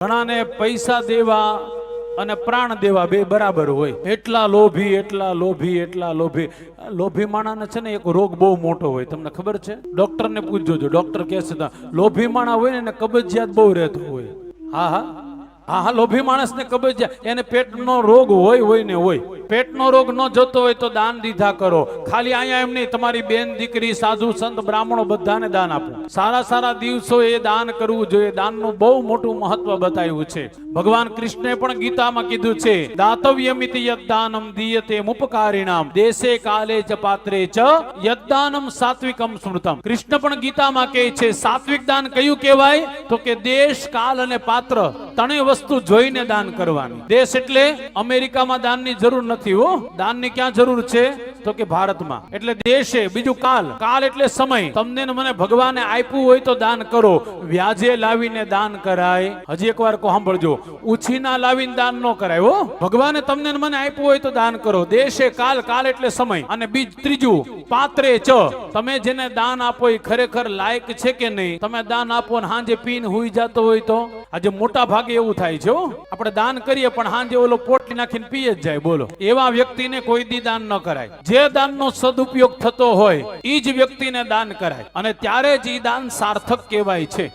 ઘણાને પૈસા દેવા અને પ્રાણ દેવા બે બરાબર હોય. એટલા લોભી લોભી માણાને છે ને એક રોગ બહુ મોટો હોય. તમને ખબર છે? ડોક્ટરને પૂછજો. ડોક્ટર કહે છે લોભી માણા હોય ને એને કબજિયાત બહુ રહેતો હોય. હા, લોભી માણસને કબજિયાત, એને પેટનો રોગ હોય ને હોય. પેટનો રોગ ન જતો હોય તો દાન દીધા કરો. ખાલી અહીંયા એમ નહીં, તમારી બેન દીકરી, સાધુ સંત બ્રાહ્મણો બધાને દાન આપો. સારા દિવસો એ દાન કરવું જોઈએ. દાનનું બહુ મોટું મહત્વ બતાવ્યું છે. ભગવાન કૃષ્ણે પણ ગીતામાં કીધું છે, દાતવ્યમિતિ યદ્દાનમ દીયતે મુપકારિણામ દેશે કાલે ચ પાત્રે ચ યદ્દાનમ સાત્વિકમ સ્મૃતમ. કૃષ્ણ પણ ગીતામાં કહે છે સાત્વિક દાન કયું કહેવાય? તો કે દેશ, કાલ અને પાત્ર ત્રણેય વસ્તુ જોઈને દાન કરવાની. દેશ એટલે અમેરિકામાં દાનની જરૂર નથી હો. દાનની ક્યાં જરૂર છે? તો કે ભારતમાં. એટલે દેશે. બીજું કાલ એટલે સમય. તમને ને મને ભગવાને આપ્યું હોય તો દાન કરો. વ્યાજે લાવીને દાન કરાય. હજી એકવાર સાંભળજો, ઉછીના લાવીને દાન ન કરાય હો. ભગવાને તમને ને મને આપ્યું હોય તો દાન કરો. દેશે, કાલ એટલે સમય. અને ત્રીજું પાત્રે ચ, તમે જેને દાન આપો એ ખરેખર લાયક છે કે નહીં. તમે દાન આપો ને હાંજે પીને હુઈ જતો હોય તો? આજે મોટા ભાગે એવું થાય છે હો. આપણે દાન કરીએ પણ હાંજે ઓલો પોટલી નાખીને પીએ જ જાય. બોલો, એવા વ્યક્તિને કોઈ દી દાન ન કરાય. જે દાનનો સદુપયોગ થતો હોય એ જ વ્યક્તિને દાન કરાય, અને ત્યારે જ એ દાન સાર્થક કહેવાય છે.